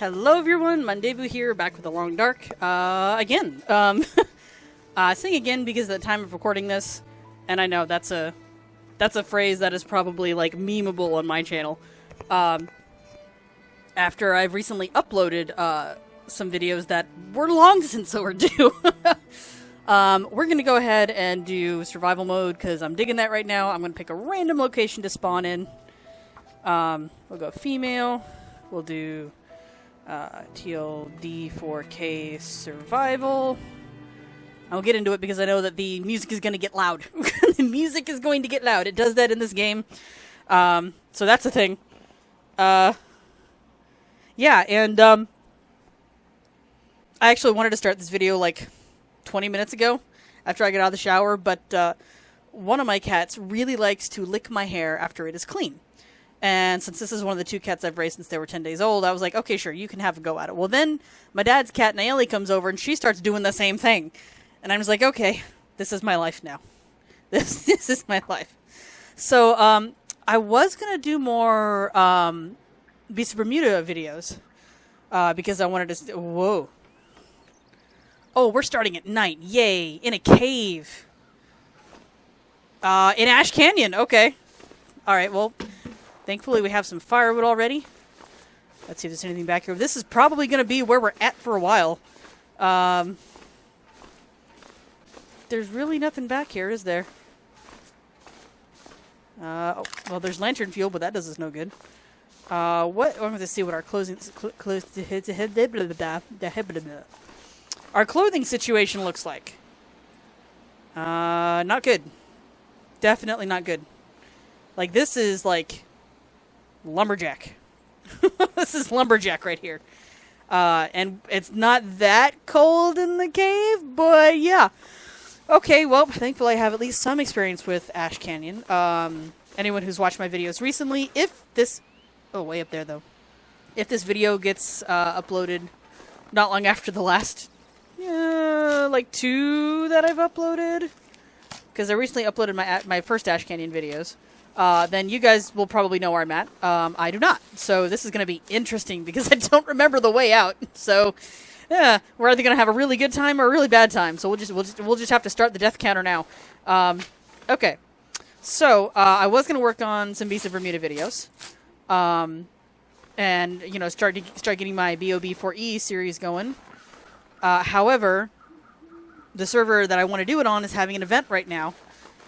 Hello everyone, Mondevu here, back with The Long Dark, again. Saying again because at the time of recording this, and I know that's a phrase that is probably, like, memeable on my channel. After I've recently uploaded, some videos that were long since overdue. We're gonna go ahead and do survival mode, because I'm digging that right now. I'm gonna pick a random location to spawn in. We'll go female. We'll do TLD4K survival. I'll get into it because I know that the music is going to get loud. The music is going to get loud. It does that in this game. So that's the thing. Yeah, and I actually wanted to start this video like 20 minutes ago after I get out of the shower, but one of my cats really likes to lick my hair after it is clean. And since this is one of the 2 cats I've raised since they were 10 days old, I was like, okay, sure, you can have a go at it. Well, then my dad's cat, Naomi, comes over, and she starts doing the same thing. And I was like, okay, this is my life now. This is my life. So, I was going to do more Beast of Bermuda videos, because I wanted to... Whoa. Oh, we're starting at night. Yay. In a cave. In Ash Canyon. Okay. All right, well... Thankfully, we have some firewood already. Let's see if there's anything back here. This is probably going to be where we're at for a while. There's really nothing back here, is there? Oh, well, there's lantern fuel, but that does us no good. What? I'm going to see what our our clothing situation looks like. Not good. Definitely not good. Like, this is, like... lumberjack. This is lumberjack right here. And it's not that cold in the cave, but yeah. Okay, well, thankfully I have at least some experience with Ash Canyon. Anyone who's watched my videos recently, if this... Oh, way up there, though. If this video gets uploaded not long after the last, like 2 that I've uploaded, because I recently uploaded my first Ash Canyon videos, then you guys will probably know where I'm at. I do not. So this is going to be interesting because I don't remember the way out. So, yeah, we're either going to have a really good time or a really bad time. So we'll just have to start the death counter now. Okay. So, I was going to work on some Beast of Bermuda videos. And, you know, start getting my BOB4E series going. However, the server that I want to do it on is having an event right now.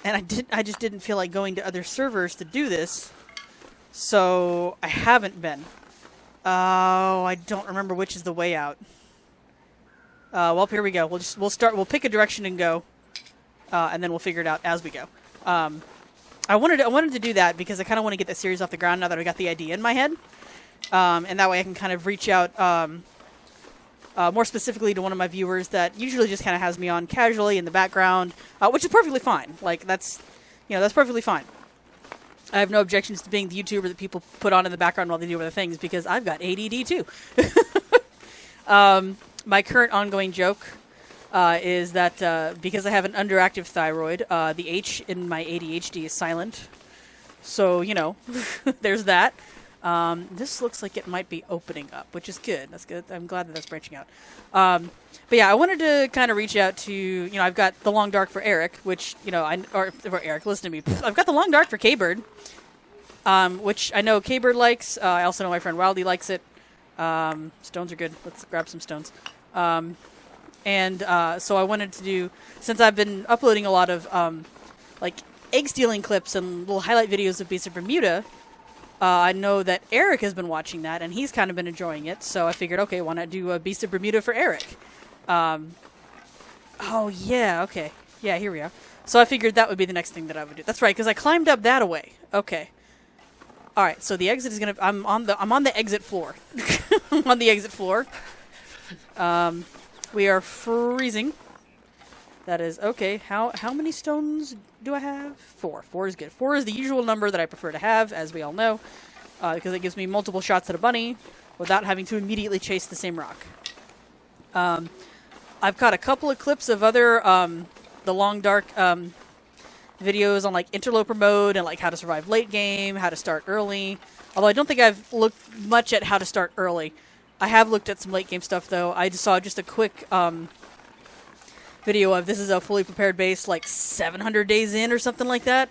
And I just didn't feel like going to other servers to do this, so I haven't been. Oh, I don't remember which is the way out. Well, here we go. We'll pick a direction and go, and then we'll figure it out as we go. I wanted to do that because I kind of want to get the series off the ground now that I got the idea in my head, and that way I can kind of reach out. More specifically to one of my viewers that usually just kind of has me on casually in the background, which is perfectly fine. Like, that's perfectly fine. I have no objections to being the YouTuber that people put on in the background while they do other things, because I've got ADD too. My current ongoing joke is that because I have an underactive thyroid, the H in my ADHD is silent. So, you know, there's that. This looks like it might be opening up, which is good. That's good. I'm glad that that's branching out. But yeah, I wanted to kind of reach out to, you know, I've got The Long Dark for Eric, which, you know, or Eric, listen to me. I've got The Long Dark for K-Bird, which I know K-Bird likes. I also know my friend Wildy likes it. Stones are good. Let's grab some stones. So I wanted to do, since I've been uploading a lot of, like, egg stealing clips and little highlight videos of Beast of Bermuda, I know that Eric has been watching that, and he's kind of been enjoying it, so I figured, okay, why not do a Beast of Bermuda for Eric? Oh, yeah, okay. Yeah, here we are. So I figured that would be the next thing that I would do. That's right, because I climbed up that away. Okay. All right, so the exit is going to... I'm on the exit floor. I'm on the exit floor. We are freezing. That is... Okay, how many stones do I have? 4. 4 is good. 4 is the usual number that I prefer to have, as we all know, because it gives me multiple shots at a bunny without having to immediately chase the same rock. I've got a couple of clips of other The Long Dark videos on, like, interloper mode and, like, how to survive late game, how to start early. Although I don't think I've looked much at how to start early. I have looked at some late game stuff though. I just saw just a quick video of this is a fully prepared base like 700 days in or something like that.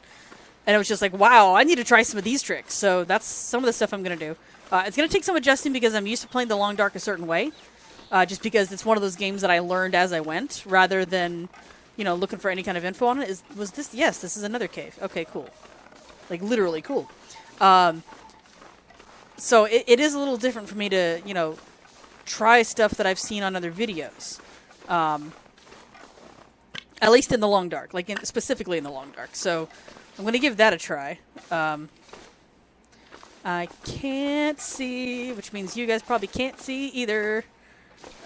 And it was just like, wow, I need to try some of these tricks. So that's some of the stuff I'm going to do. It's going to take some adjusting because I'm used to playing the Long Dark a certain way. Just because it's one of those games that I learned as I went, rather than, you know, looking for any kind of info on it. Was this? Yes, this is another cave. Okay, cool. Like, literally cool. So it is a little different for me to, you know, try stuff that I've seen on other videos. At least in the Long Dark. Like, specifically in the Long Dark. So I'm going to give that a try. I can't see, which means you guys probably can't see either.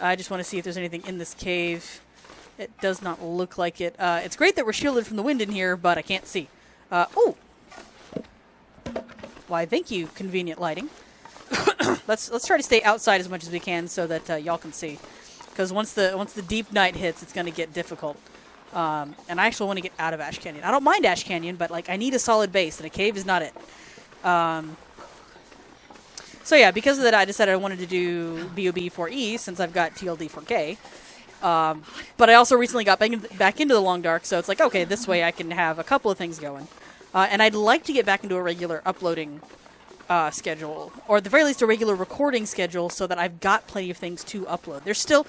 I just want to see if there's anything in this cave. It does not look like it. It's great that we're shielded from the wind in here, but I can't see. Oh! Why, thank you, convenient lighting. Let's try to stay outside as much as we can so that y'all can see. Because once the deep night hits, it's going to get difficult. And I actually want to get out of Ash Canyon. I don't mind Ash Canyon, but like I need a solid base, and a cave is not it. So yeah, because of that, I decided I wanted to do BOB4E since I've got TLD4K. But I also recently got back into the Long Dark, so it's like, okay, this way I can have a couple of things going. And I'd like to get back into a regular uploading schedule, or at the very least a regular recording schedule, so that I've got plenty of things to upload. There's still,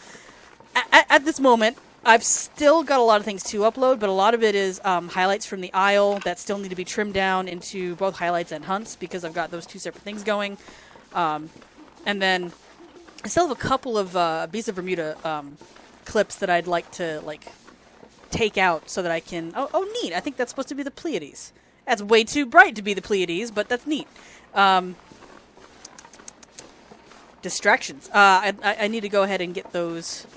at this moment, I've still got a lot of things to upload, but a lot of it is highlights from the Isle that still need to be trimmed down into both highlights and hunts, because I've got those two separate things going. And then I still have a couple of Beast of Bermuda clips that I'd like to take out so that I can... Oh, neat. I think that's supposed to be the Pleiades. That's way too bright to be the Pleiades, but that's neat. Distractions. I need to go ahead and get those...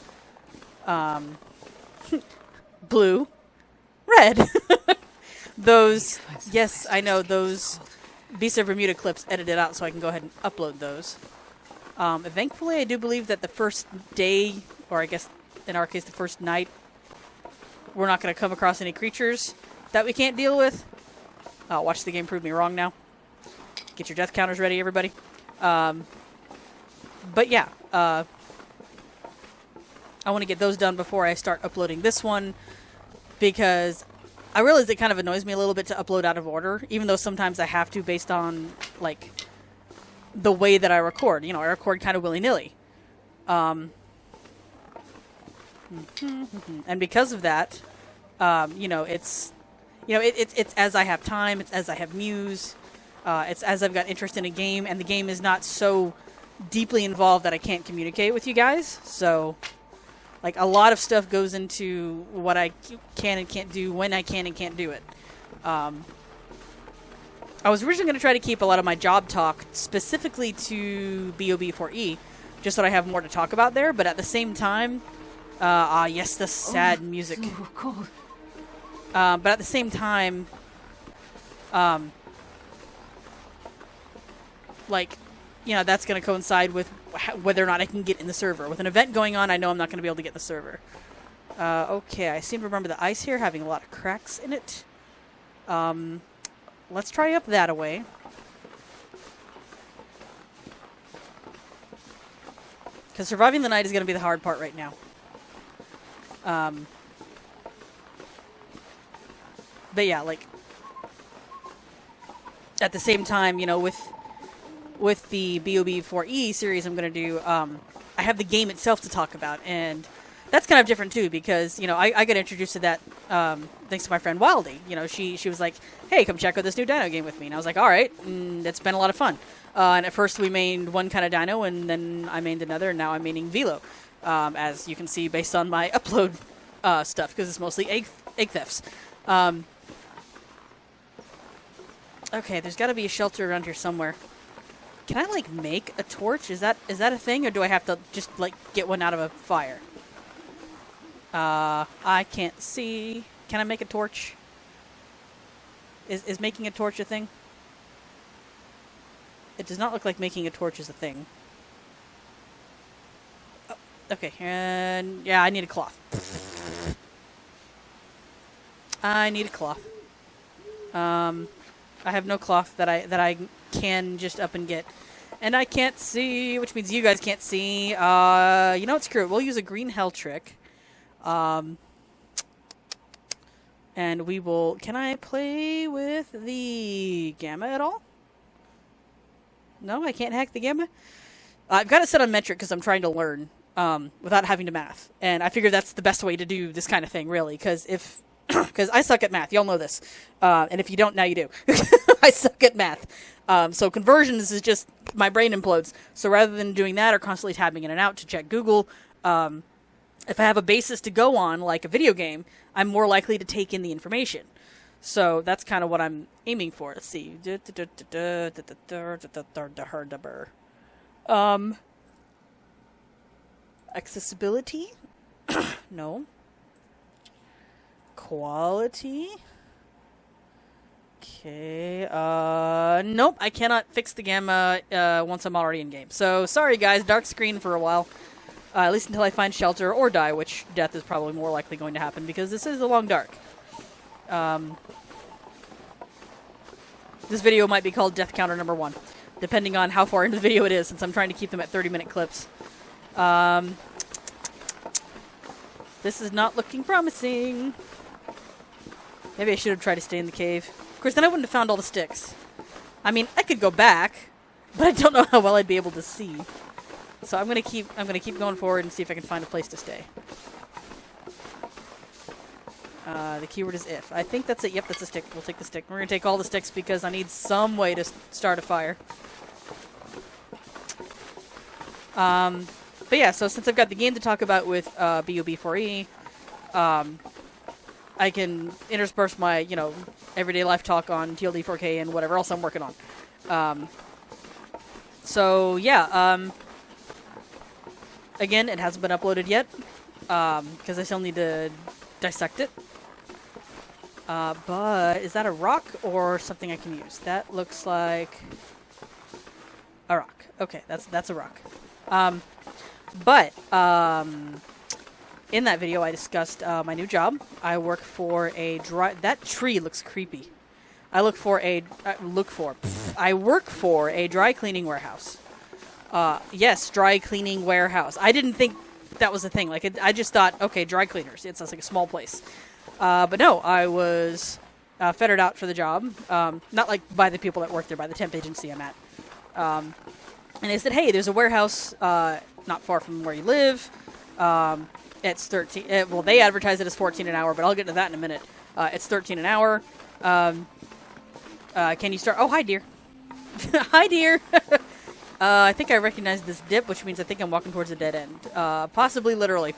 blue. Red. Those... Yes, I know. Those Beast of Bermuda clips edited out so I can go ahead and upload those. Thankfully, I do believe that the first day, or I guess in our case the first night, we're not going to come across any creatures that we can't deal with. Watch the game prove me wrong now. Get your death counters ready, everybody. But yeah, I want to get those done before I start uploading this one, because I realize it kind of annoys me a little bit to upload out of order, even though sometimes I have to based on, like, the way that I record. You know, I record kind of willy-nilly. And because of that, you know, it's as I have time, it's as I have muse, it's as I've got interest in a game, and the game is not so deeply involved that I can't communicate with you guys. So, like, a lot of stuff goes into what I can and can't do, when I can and can't do it. I was originally going to try to keep a lot of my job talk specifically to BOB4E, just so I have more to talk about there, but at the same time, yes, the sad music. So cold. But at the same time, like, you know, that's going to coincide with whether or not I can get in the server. With an event going on, I know I'm not going to be able to get in the server. Okay, I seem to remember the ice here having a lot of cracks in it. Let's try up that away. Because surviving the night is going to be the hard part right now. But yeah, like, at the same time, you know, with the BOB4E series I'm going to do, I have the game itself to talk about, and that's kind of different too, because, you know, I got introduced to that thanks to my friend Wildy. You know, she was like, hey, come check out this new dino game with me, and I was like, all right, and it's been a lot of fun. And at first we mained one kind of dino, and then I mained another, and now I'm maining Velo, as you can see based on my upload stuff, because it's mostly egg thefts. Okay, there's got to be a shelter around here somewhere. Can I, like, make a torch? Is that a thing, or do I have to just, like, get one out of a fire? I can't see. Can I make a torch? Is making a torch a thing? It does not look like making a torch is a thing. Oh, okay, and yeah, I need a cloth. I need a cloth. I have no cloth that I can just up and get. And I can't see, which means you guys can't see. You know what? Screw it. We'll use a green hell trick. And we will... Can I play with the gamma at all? No, I can't hack the gamma? I've got it set on metric because I'm trying to learn without having to math. And I figure that's the best way to do this kind of thing, really. Because if... Because I suck at math. Y'all know this. And if you don't, now you do. I suck at math. So conversions is just... My brain implodes. So rather than doing that or constantly tabbing in and out to check Google... if I have a basis to go on, like a video game, I'm more likely to take in the information. So that's kind of what I'm aiming for. Let's see. Accessibility? No. Quality? Okay. Nope. I cannot fix the gamma once I'm already in game. So sorry guys, dark screen for a while. At least until I find shelter or die, which death is probably more likely going to happen because this is the long dark. This video might be called Death Counter number 1, depending on how far into the video it is, since I'm trying to keep them at 30-minute clips. This is not looking promising. Maybe I should have tried to stay in the cave. Of course, then I wouldn't have found all the sticks. I mean, I could go back, but I don't know how well I'd be able to see. So I'm gonna keep going forward and see if I can find a place to stay. The keyword is if. I think that's it. Yep, that's a stick. We'll take the stick. We're gonna take all the sticks because I need some way to start a fire. But yeah, so since I've got the game to talk about with BUB4E, I can intersperse my, you know, everyday life talk on TLD4K and whatever else I'm working on. So yeah, again, it hasn't been uploaded yet, because I still need to dissect it. But is that a rock or something I can use? That looks like a rock. Okay, that's a rock. But in that video, I discussed my new job. I work for a that tree looks creepy. I work for a dry cleaning warehouse. Yes, dry cleaning warehouse. I didn't think that was a thing. Like, I just thought, okay, dry cleaners. It sounds like a small place. But no, I was fettered out for the job. Not like by the people that work there, by the temp agency I'm at. And they said, hey, there's a warehouse not far from where you live. It's 13. Well, they advertise it as 14 an hour, but I'll get into that in a minute. It's 13 an hour. Can you start? Oh, hi, dear. Hi, dear. I think I recognize this dip, which means I think I'm walking towards a dead end. Possibly literally.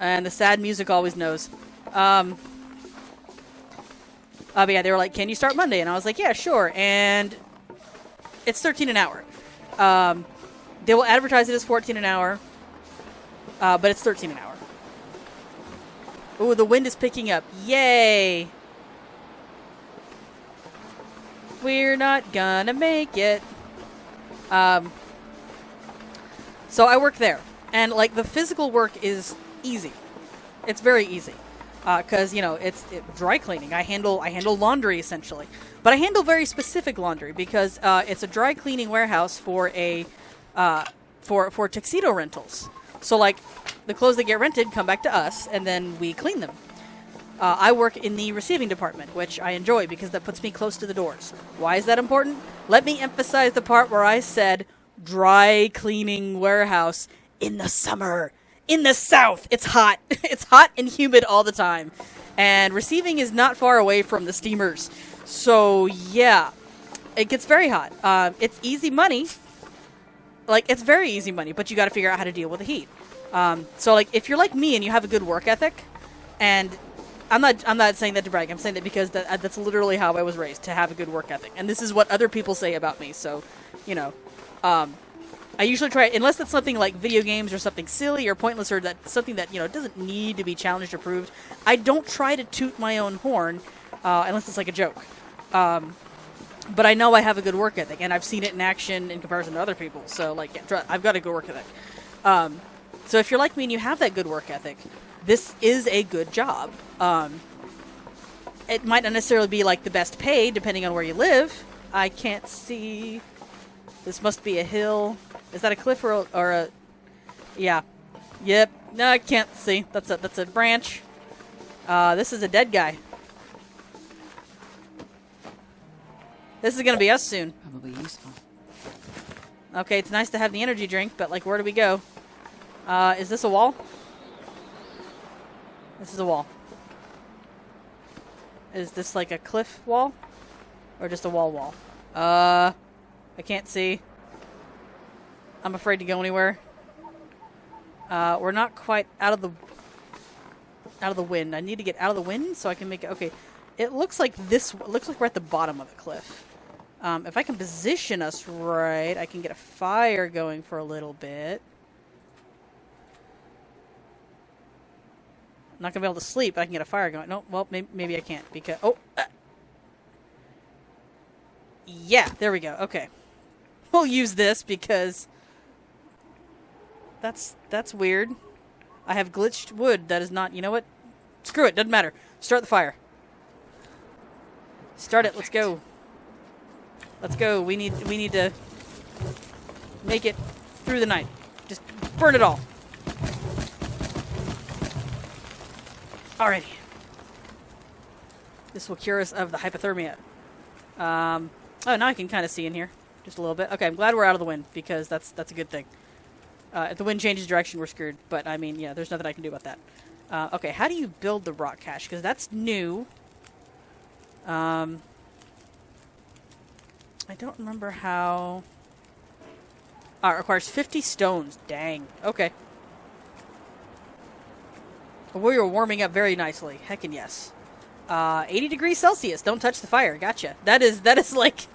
And the sad music always knows. But yeah, they were like, can you start Monday? And I was like, yeah, sure. And it's 13 an hour. They will advertise it as 14 an hour. But it's 13 an hour. Ooh, the wind is picking up. Yay! We're not gonna make it. So I work there. And, like, the physical work is easy. It's very easy. Because, you know, it's dry cleaning. I handle laundry, essentially. But I handle very specific laundry because it's a dry cleaning warehouse for for tuxedo rentals. So, like, the clothes that get rented come back to us, and then we clean them. I work in the receiving department, which I enjoy because that puts me close to the doors. Why is that important? Let me emphasize the part where I said dry cleaning warehouse in the summer. In the South, it's hot. It's hot and humid all the time. And receiving is not far away from the steamers. So, yeah, it gets very hot. It's easy money. Like, it's very easy money, but you got to figure out how to deal with the heat. So, like, if you're like me and you have a good work ethic, and I'm not saying that to brag. I'm saying that because that's literally how I was raised, to have a good work ethic. And this is what other people say about me. So, you know, I usually try, unless it's something like video games or something silly or pointless or something that, you know, doesn't need to be challenged or proved, I don't try to toot my own horn unless it's like a joke. But I know I have a good work ethic, and I've seen it in action in comparison to other people. So, like, yeah, I've got a good work ethic. So if you're like me and you have that good work ethic, this is a good job. It might not necessarily be, like, the best pay, depending on where you live. I can't see... This must be a hill. Is that a cliff or a... Yeah. Yep. No, I can't see. That's a branch. This is a dead guy. This is going to be us soon. Probably useful. Okay, it's nice to have the energy drink, but, like, where do we go? Is this a wall? This is a wall. Is this, like, a cliff wall? Or just a wall? I can't see. I'm afraid to go anywhere. We're not quite out of the wind. I need to get out of the wind so I can make it... Okay, it looks like this... It looks like we're at the bottom of the cliff. If I can position us right, I can get a fire going for a little bit. I'm not going to be able to sleep, but I can get a fire going. No, well, maybe I can't because... Oh! Yeah, there we go. Okay. We'll use this because... That's weird. I have glitched wood. That is not... You know what? Screw it. Doesn't matter. Start the fire. Start it. Let's go. Let's go. We need to make it through the night. Just burn it all. Alrighty. This will cure us of the hypothermia. Oh, now I can kind of see in here. Just a little bit. Okay, I'm glad we're out of the wind because that's a good thing. If the wind changes direction, we're screwed. But, I mean, yeah, there's nothing I can do about that. Okay, how do you build the rock cache? Because that's new. I don't remember how... it requires 50 stones. Dang. Okay. We are warming up very nicely. Heckin' yes. 80 degrees Celsius. Don't touch the fire. Gotcha. That is like...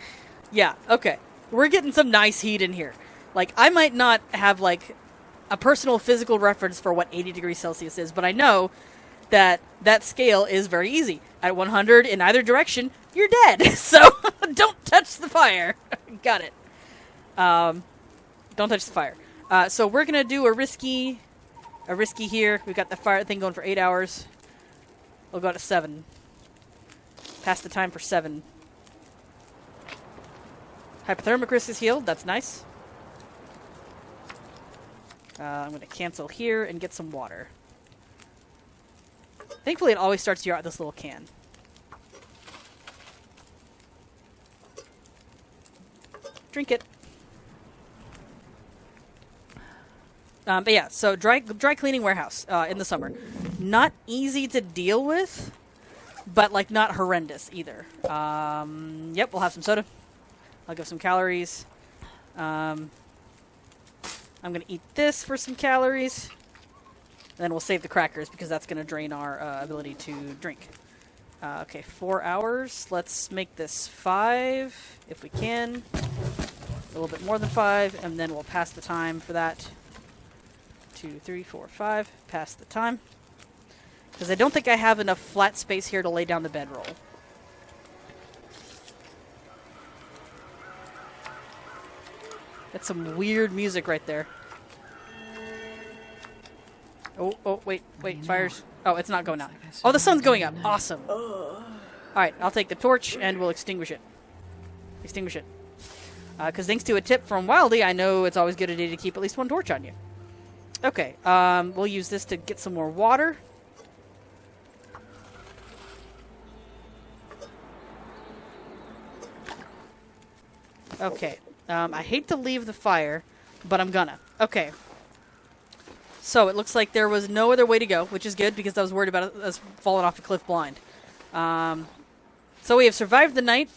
Yeah, okay. We're getting some nice heat in here. Like, I might not have, like, a personal physical reference for what 80 degrees Celsius is, but I know that that scale is very easy. At 100 in either direction, you're dead. So, don't touch the fire. Got it. Don't touch the fire. So, we're going to do a risky here. We've got the fire thing going for 8 hours. We'll go to 7. Pass the time for 7. Hypothermic risk is healed. That's nice. I'm going to cancel here and get some water. Thankfully, it always starts you out with this little can. Drink it. But yeah, so dry cleaning warehouse in the summer. Not easy to deal with, but like not horrendous either. Yep, we'll have some soda. I'll give some calories. I'm going to eat this for some calories. And then we'll save the crackers because that's going to drain our ability to drink. Okay, 4 hours. Let's make this 5 if we can. A little bit more than 5, and then we'll pass the time for that. 2, 3, 4, 5. Pass the time. Because I don't think I have enough flat space here to lay down the bedroll. That's some weird music right there. Oh, wait, fires. Oh, it's not going out. Oh, the sun's going up. Awesome. Alright, I'll take the torch and we'll extinguish it. Extinguish it. Because thanks to a tip from Wildy, I know it's always a good idea to keep at least one torch on you. Okay, we'll use this to get some more water. Okay, I hate to leave the fire, but I'm gonna. Okay. So it looks like there was no other way to go, which is good because I was worried about us falling off a cliff blind. So we have survived the night,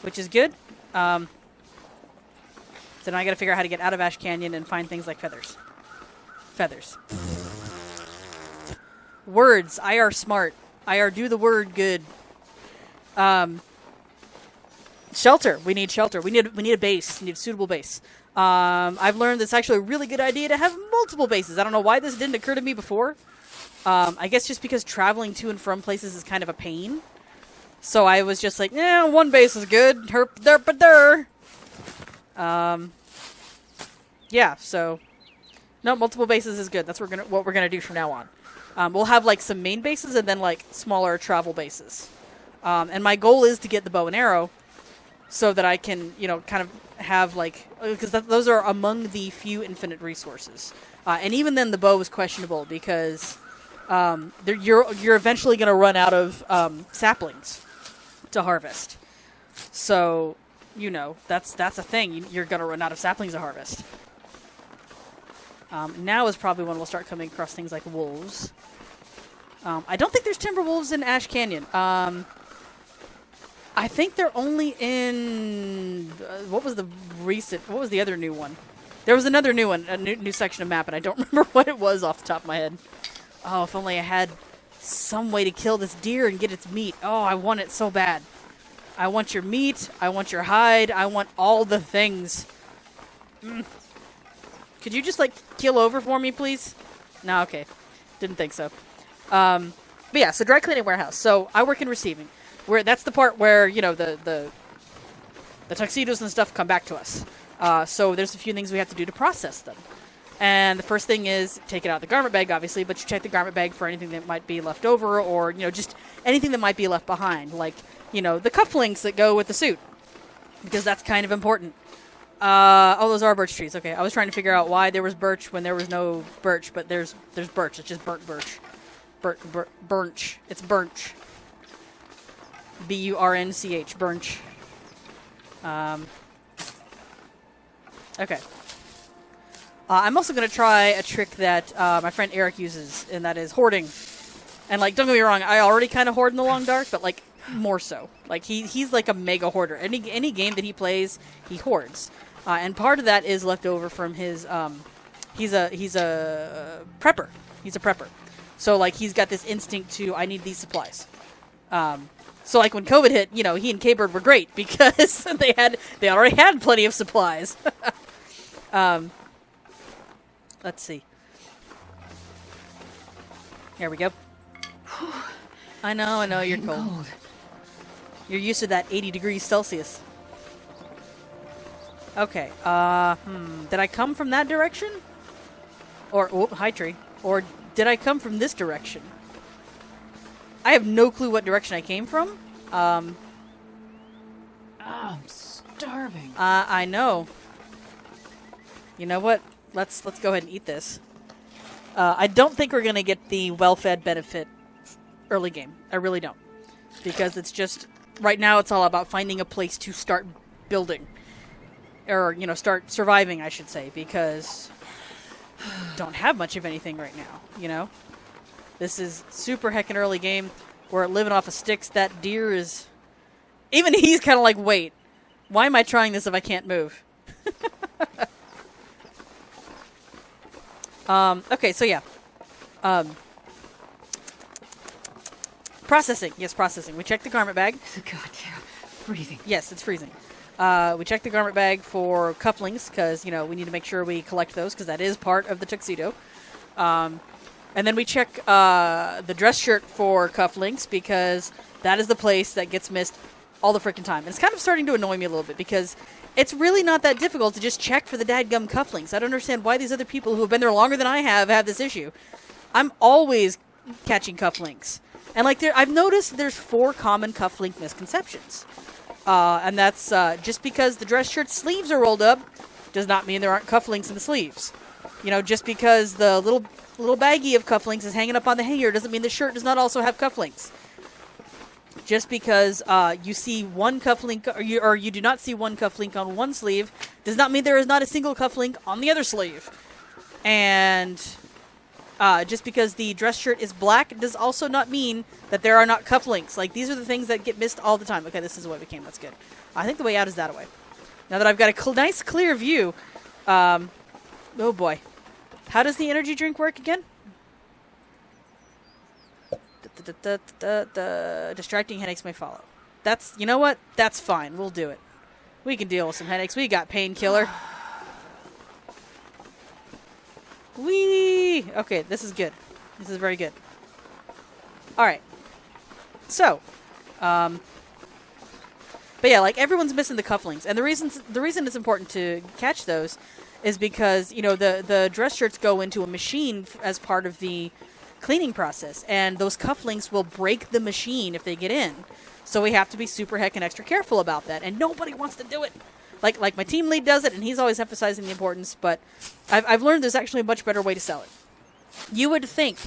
which is good. So now I got to figure out how to get out of Ash Canyon and find things like feathers. Feathers. Words. IR smart. IR do the word good. Shelter. We need shelter. We need a base. We need a suitable base. I've learned it's actually a really good idea to have multiple bases. I don't know why this didn't occur to me before. I guess just because traveling to and from places is kind of a pain. So I was just like, one base is good. Yeah, so no, multiple bases is good. That's what we're gonna do from now on. We'll have like some main bases and then like smaller travel bases. And my goal is to get the bow and arrow so that I can, kind of have, like, because those are among the few infinite resources. And even then, the bow is questionable because you're eventually going to run out of saplings to harvest. So, that's a thing. You're going to run out of saplings to harvest. Now is probably when we'll start coming across things like wolves. I don't think there's timber wolves in Ash Canyon. I think they're only in... what was the other new one? There was another new one, a new section of map, and I don't remember what it was off the top of my head. Oh, if only I had some way to kill this deer and get its meat. Oh, I want it so bad. I want your meat. I want your hide. I want all the things. Could you just, like, keel over for me, please? No, okay. Didn't think so. But yeah, so dry cleaning warehouse. So I work in receiving. That's the part where, the tuxedos and stuff come back to us. So there's a few things we have to do to process them. And the first thing is take it out of the garment bag, obviously, but you check the garment bag for anything that might be left over or, just anything that might be left behind. Like, the cufflinks that go with the suit. Because that's kind of important. Those are birch trees. Okay, I was trying to figure out why there was birch when there was no birch, but there's birch. It's just burnt birch. Burnch. It's burnch. B-U-R-N-C-H. Burnch. Okay. I'm also going to try a trick that my friend Eric uses, and that is hoarding. And, like, don't get me wrong, I already kind of hoard in the long dark, but, like, more so. Like, he's like a mega hoarder. Any game that he plays, he hoards. And part of that is left over from his, he's a prepper. He's a prepper. So, like, he's got this instinct to, I need these supplies. So, like, when COVID hit, he and K-Bird were great because they already had plenty of supplies. Let's see. Here we go. I know, you're cold. You're used to that 80 degrees Celsius. Okay, did I come from that direction? Or, hi tree. Or did I come from this direction? I have no clue what direction I came from. I'm starving. I know. You know what? Let's go ahead and eat this. I don't think we're going to get the well-fed benefit early game. I really don't. Because it's just... right now it's all about finding a place to start building. Or, start surviving, I should say. Because... don't have much of anything right now, This is super heckin' early game. We're living off of sticks. That deer is... even he's kind of like, wait. Why am I trying this if I can't move? Okay, so yeah. Processing. Yes, processing. We checked the garment bag. Goddamn. Freezing. Yes, it's freezing. We checked the garment bag for cufflinks because, we need to make sure we collect those because that is part of the tuxedo. And then we check the dress shirt for cufflinks because that is the place that gets missed all the freaking time. And it's kind of starting to annoy me a little bit because it's really not that difficult to just check for the dadgum cufflinks. I don't understand why these other people who have been there longer than I have this issue. I'm always catching cufflinks. And, like, I've noticed there's 4 common cufflink misconceptions. And that's just because the dress shirt sleeves are rolled up does not mean there aren't cufflinks in the sleeves. Just because the little baggie of cufflinks is hanging up on the hanger doesn't mean the shirt does not also have cufflinks. Just because you see one cufflink, or you do not see one cufflink on one sleeve, does not mean there is not a single cufflink on the other sleeve. And just because the dress shirt is black does also not mean that there are not cufflinks. Like, these are the things that get missed all the time. Okay, this is the way we came. That's good. I think the way out is that way. Now that I've got a nice, clear view. Oh, boy. How does the energy drink work again? Distracting headaches may follow. That's, you know what? That's fine. We'll do it. We can deal with some headaches. We got painkiller. Whee! Okay, this is good. This is very good. Alright. So, but yeah, like, everyone's missing the cufflinks. And the reason it's important to catch those is because, the dress shirts go into a machine as part of the cleaning process, and those cufflinks will break the machine if they get in. So we have to be super heckin' extra careful about that, and nobody wants to do it. Like my team lead does it, and he's always emphasizing the importance, but I've learned there's actually a much better way to sell it. You would think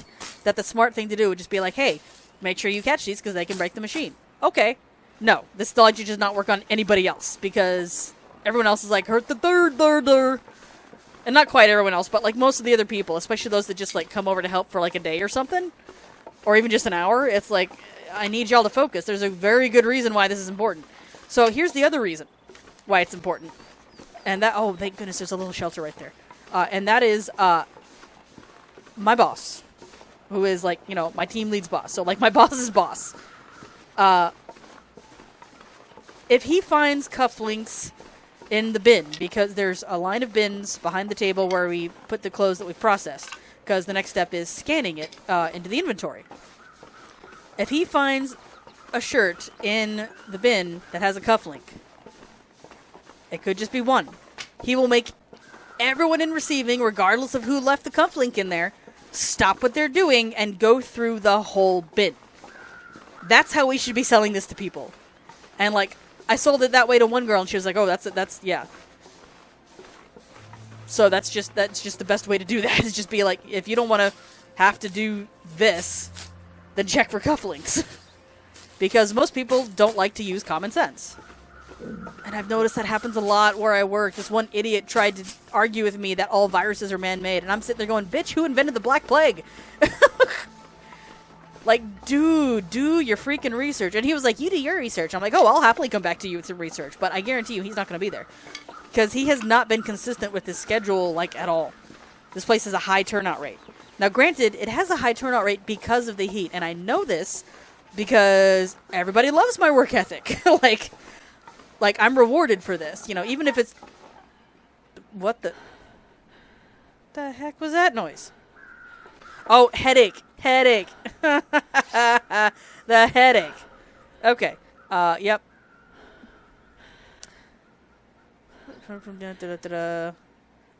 that the smart thing to do would just be like, hey, make sure you catch these because they can break the machine. Okay. No, this logic does not work on anybody else because everyone else is like, hurt the third. And not quite everyone else, but like most of the other people, especially those that just like come over to help for like a day or something, or even just an hour, it's like, I need y'all to focus. There's a very good reason why this is important. So here's the other reason why it's important. And that, oh, thank goodness there's a little shelter right there. And that is my boss, who is like, you know, my team lead's boss. So like my boss's boss. If he finds cufflinks in the bin, because there's a line of bins behind the table where we put the clothes that we've processed, because the next step is scanning it into the inventory. If he finds a shirt in the bin that has a cufflink, it could just be one. He will make everyone in receiving, regardless of who left the cufflink in there, stop what they're doing and go through the whole bin. That's how we should be selling this to people. And like, I sold it that way to one girl, and she was like, "Oh, that's yeah." So that's just the best way to do that. Is just be like, if you don't want to have to do this, then check for cufflinks, because most people don't like to use common sense. And I've noticed that happens a lot where I work. This one idiot tried to argue with me that all viruses are man-made, and I'm sitting there going, "Bitch, who invented the Black Plague?" Like, dude, do your freaking research. And he was like, you do your research. I'm like, oh, I'll happily come back to you with some research. But I guarantee you he's not going to be there. Because he has not been consistent with his schedule, like, at all. This place has a high turnout rate. Now, granted, it has a high turnout rate because of the heat. And I know this because everybody loves my work ethic. like, I'm rewarded for this. You know, even if it's... What the heck was that noise? Oh, headache. The headache. Okay. Yep.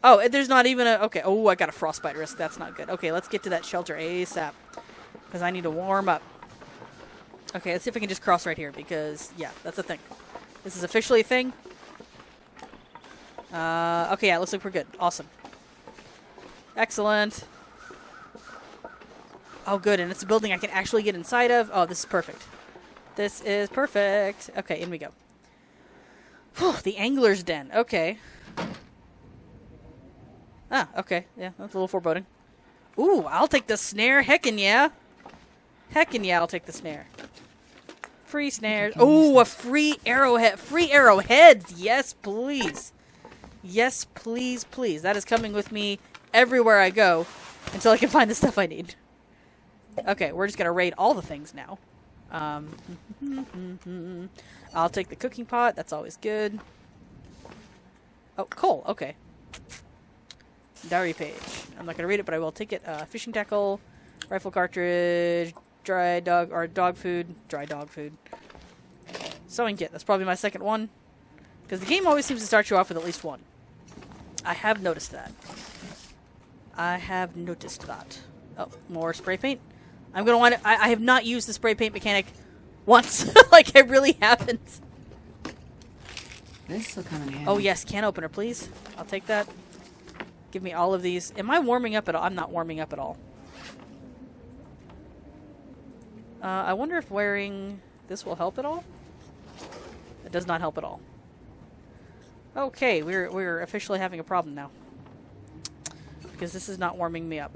Oh, there's not even a... Okay. Oh, I got a frostbite risk. That's not good. Okay, let's get to that shelter ASAP. Because I need to warm up. Okay, let's see if I can just cross right here. Because, yeah, that's a thing. This is officially a thing. Okay, yeah, looks like we're good. Awesome. Excellent. Oh, good, and it's a building I can actually get inside of. Oh, this is perfect. This is perfect. Okay, in we go. Whew, the Angler's Den. Okay. Ah, okay. Yeah, that's a little foreboding. Ooh, I'll take the snare. Heckin' yeah. Heckin' yeah, I'll take the snare. Free snares. Ooh, a free arrowhead. Free arrowheads. Yes, please. Yes, please, please. That is coming with me everywhere I go until I can find the stuff I need. Okay, we're just going to raid all the things now. I'll take the cooking pot. That's always good. Oh, coal. Okay. Diary page. I'm not going to read it, but I will take it. Fishing tackle, rifle cartridge, dry dog, or dog food, dry dog food. Sewing kit. That's probably my second one. Because the game always seems to start you off with at least one. I have noticed that. Oh, more spray paint. I'm going to want to... I have not used the spray paint mechanic once. Like, I really haven't. This will come in handy. Oh, yes. Can opener, please. I'll take that. Give me all of these. Am I warming up at all? I'm not warming up at all. I wonder if wearing this will help at all. It does not help at all. Okay, we're officially having a problem now. Because this is not warming me up.